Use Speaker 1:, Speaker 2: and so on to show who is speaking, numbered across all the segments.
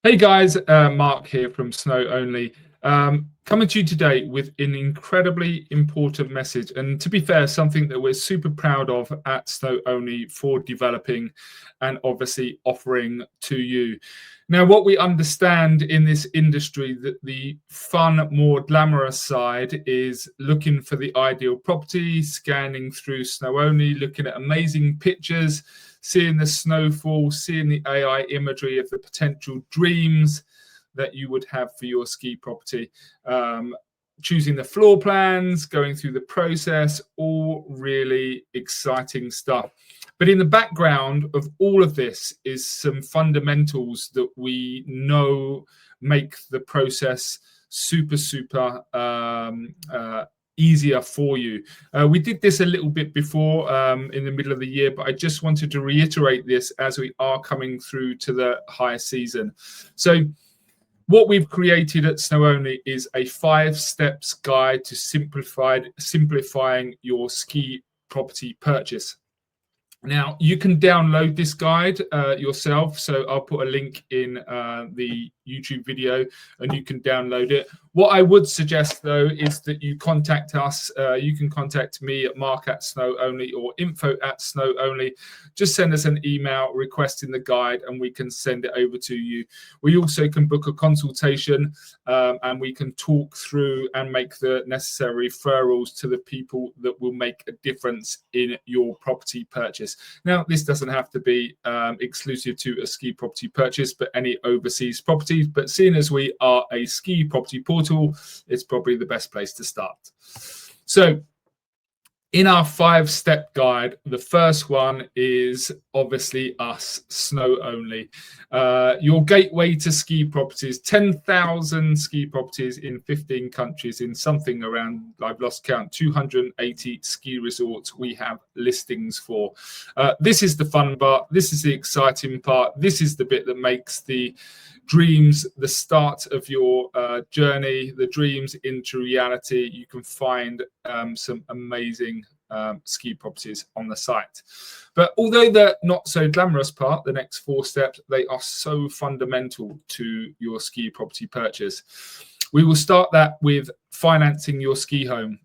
Speaker 1: Hey guys, Mark here from Snow Only, coming to you today with an incredibly important message. And to be fair, something that we're super proud of at Snow Only for developing and obviously offering to you. Now, what we understand in this industry, that the fun, more glamorous side is looking for the ideal property, scanning through Snow Only, looking at amazing pictures, seeing the snowfall, seeing the AI imagery of the potential dreams that you would have for your ski property, choosing the floor plans, going through the process, all really exciting stuff. But in the background of all of this is some fundamentals that we know make the process super easier for you. We did this a little bit before in the middle of the year, but I just wanted to reiterate this as we are coming through to the high season. So what we've created at Snow Only is a 5 steps guide to simplifying your ski property purchase. Now, you can download this guide yourself. So I'll put a link in the YouTube video and you can download it. What I would suggest, though, is that you contact us. You can contact me at mark@SnowOnly or info@SnowOnly. Just send us an email requesting the guide and we can send it over to you. We also can book a consultation and we can talk through and make the necessary referrals to the people that will make a difference in your property purchase. Now, this doesn't have to be exclusive to a ski property purchase, but any overseas properties. But seeing as we are a ski property portal, it's probably the best place to start. So in our 5-step guide, the first one is obviously us, Snow Only. Your gateway to ski properties, 10,000 ski properties in 15 countries in something around, I've lost count, 280 ski resorts we have listings for. This is the fun part. This is the exciting part. This is the bit that makes the dreams the start of your journey, the dreams into reality. You can find some amazing ski properties on the site. But although the not so glamorous part, the next 4 steps, they are so fundamental to your ski property purchase. We will start that with financing your ski home.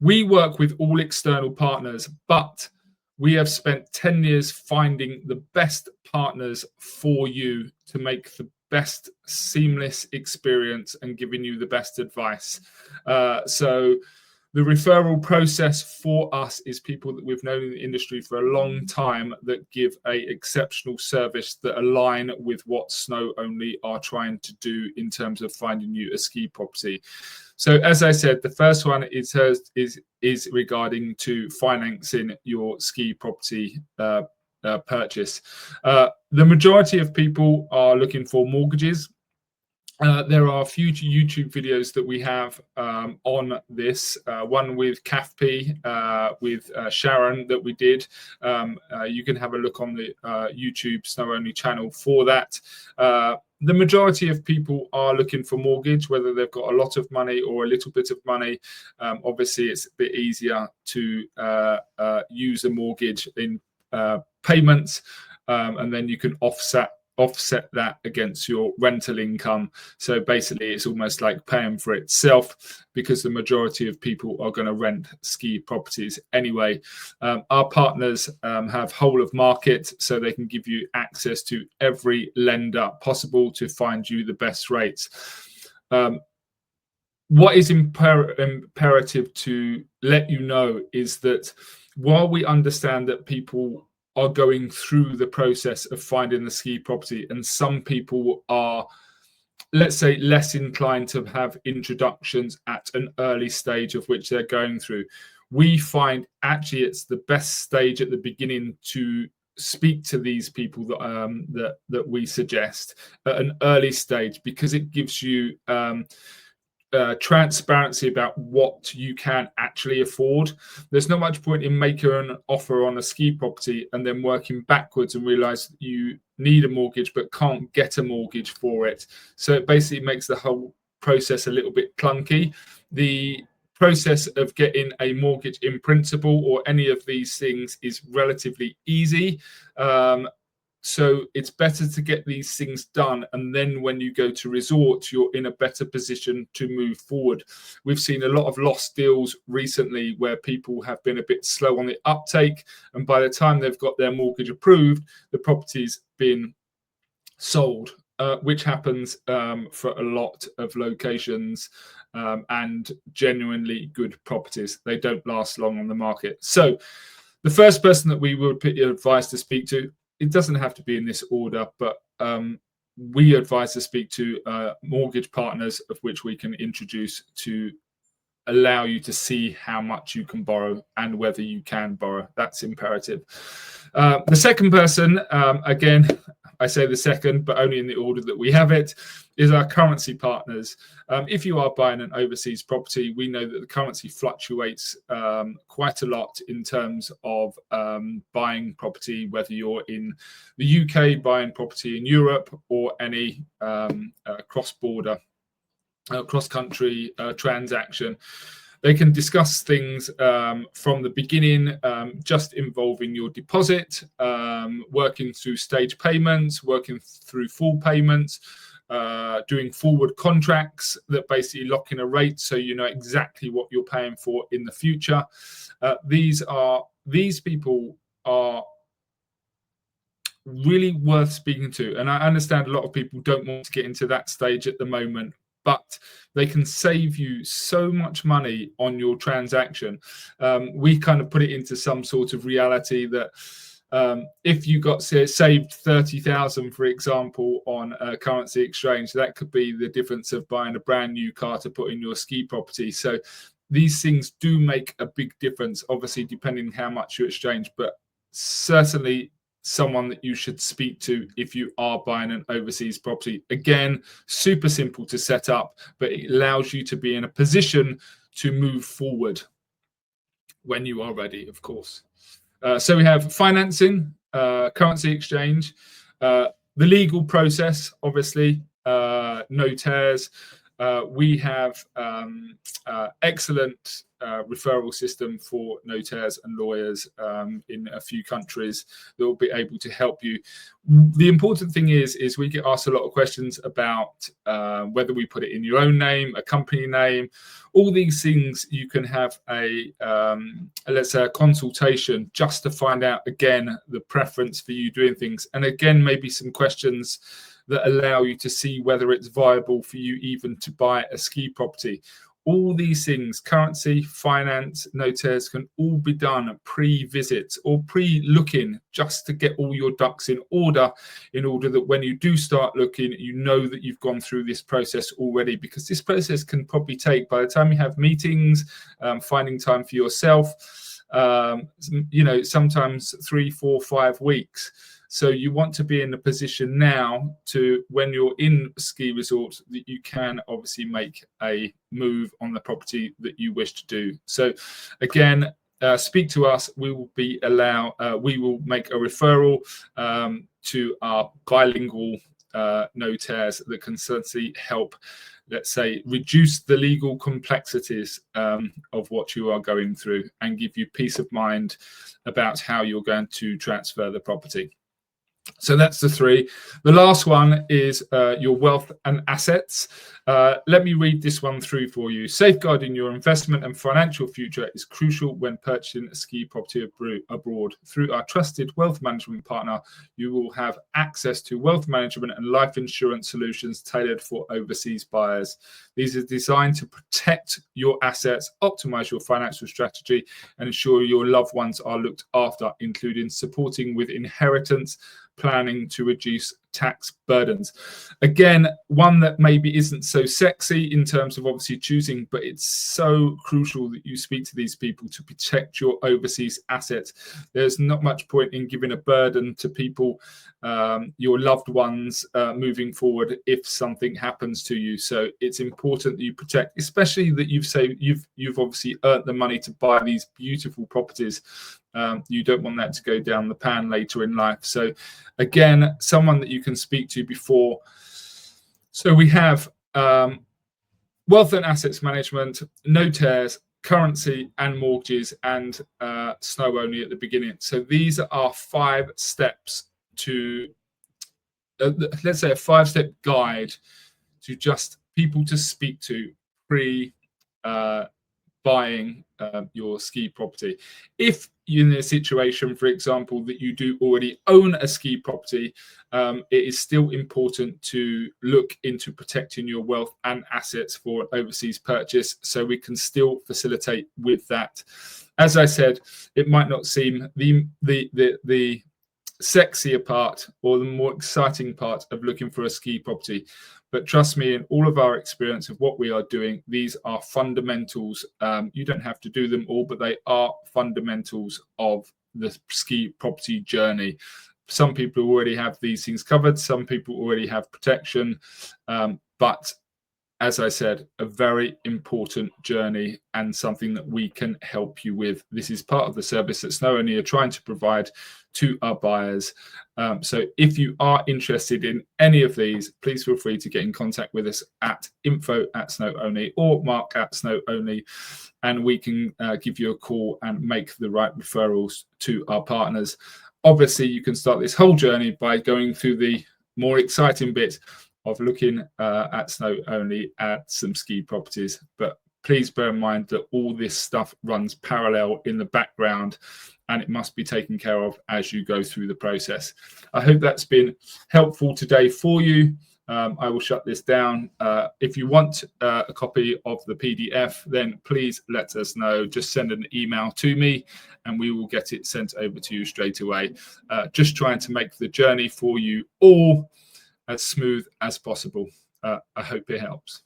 Speaker 1: We work with all external partners, but we have spent 10 years finding the best partners for you to make the best seamless experience and giving you the best advice. So the referral process for us is people that we've known in the industry for a long time that give an exceptional service that align with what Snow Only are trying to do in terms of finding you a ski property. So as I said, the first one is regarding to financing your ski property purchase. The majority of people are looking for mortgages. There are a few YouTube videos that we have on this. One with CAFP, with Sharon that we did. You can have a look on the YouTube Snow Only channel for that. The majority of people are looking for mortgage, whether they've got a lot of money or a little bit of money. Obviously, it's a bit easier to use a mortgage in payments, and then you can offset that against your rental income. So basically it's almost like paying for itself, because the majority of people are going to rent ski properties anyway. Our partners have whole of market, so they can give you access to every lender possible to find you the best rates. What is imperative to let you know is that while we understand that people are going through the process of finding the ski property, and some people are, let's say, less inclined to have introductions at an early stage of which they're going through, we find actually it's the best stage at the beginning to speak to these people that we suggest at an early stage, because it gives you transparency about what you can actually afford. There's not much point in making an offer on a ski property and then working backwards and realize that you need a mortgage but can't get a mortgage for it. So it basically makes the whole process a little bit clunky. The process of getting a mortgage in principle or any of these things is relatively easy. So it's better to get these things done, and then when you go to resort, you're in a better position to move forward. We've seen a lot of lost deals recently where people have been a bit slow on the uptake, and by the time they've got their mortgage approved, the property's been sold, which happens for a lot of locations and genuinely good properties. They don't last long on the market. So the first person that we would advise to speak to, it doesn't have to be in this order, but we advise to speak to mortgage partners, of which we can introduce, to allow you to see how much you can borrow and whether you can borrow. That's imperative. The second person, again, I say the second, but only in the order that we have it, is our currency partners. If you are buying an overseas property, we know that the currency fluctuates quite a lot in terms of buying property, whether you're in the UK buying property in Europe or any cross-border, cross-country transaction. They can discuss things from the beginning, just involving your deposit, working through stage payments, working through full payments, doing forward contracts that basically lock in a rate so you know exactly what you're paying for in the future. These people are really worth speaking to. And I understand a lot of people don't want to get into that stage at the moment, but they can save you so much money on your transaction. We kind of put it into some sort of reality that if you got saved 30,000, for example, on a currency exchange, that could be the difference of buying a brand new car to put in your ski property. So these things do make a big difference, obviously, depending how much you exchange, but certainly someone that you should speak to if you are buying an overseas property. Again, super simple to set up, but it allows you to be in a position to move forward when you are ready, of course. So we have financing, currency exchange, the legal process, obviously, notaires. We have excellent referral system for notaires and lawyers in a few countries that will be able to help you. The important thing is we get asked a lot of questions about whether we put it in your own name, a company name. All these things you can have let's say a consultation just to find out, again, the preference for you doing things. And again, maybe some questions that allow you to see whether it's viable for you even to buy a ski property. All these things, currency, finance, notaires, can all be done pre-visit or pre-looking, just to get all your ducks in order that when you do start looking, you know that you've gone through this process already, because this process can probably take, by the time you have meetings, finding time for yourself, sometimes 3, 4, 5 weeks. So you want to be in a position now to, when you're in a ski resort, that you can obviously make a move on the property that you wish to do. So again, speak to us. We will make a referral to our bilingual notaires that can certainly help, let's say, reduce the legal complexities of what you are going through and give you peace of mind about how you're going to transfer the property. So that's the 3. The last one is your wealth and assets. Let me read this one through for you. Safeguarding your investment and financial future is crucial when purchasing a ski property abroad. Through our trusted wealth management partner, you will have access to wealth management and life insurance solutions tailored for overseas buyers. These are designed to protect your assets, optimize your financial strategy, and ensure your loved ones are looked after, including supporting with inheritance planning to reduce tax burdens. Again, one that maybe isn't so sexy in terms of obviously choosing, but it's so crucial that you speak to these people to protect your overseas assets. There's not much point in giving a burden to people, your loved ones, moving forward if something happens to you. So it's important that you protect, especially that you've obviously earned the money to buy these beautiful properties. You don't want that to go down the pan later in life. So again, someone that you can speak to before. So we have wealth and assets management, notaires, currency and mortgages, and Snow Only at the beginning. So these are our 5 steps to let's say a 5-step guide to just people to speak to pre buying your ski property. If you're in a situation, for example, that you do already own a ski property, it is still important to look into protecting your wealth and assets for an overseas purchase, so we can still facilitate with that. As I said, it might not seem the sexier part or the more exciting part of looking for a ski property, but trust me, in all of our experience of what we are doing, these are fundamentals. You don't have to do them all, but they are fundamentals of the ski property journey. Some people already have these things covered. Some people already have protection. But as I said, a very important journey and something that we can help you with. This is part of the service that SnowOnly are trying to provide to our buyers. So if you are interested in any of these, please feel free to get in contact with us at info@SnowOnly or mark@SnowOnly, and we can give you a call and make the right referrals to our partners. Obviously, you can start this whole journey by going through the more exciting bit of looking at SnowOnly at some ski properties. But please bear in mind that all this stuff runs parallel in the background, and it must be taken care of as you go through the process. I hope that's been helpful today for you. I will shut this down. If you want a copy of the PDF, then please let us know. Just send an email to me and we will get it sent over to you straight away. Just trying to make the journey for you all as smooth as possible. I hope it helps.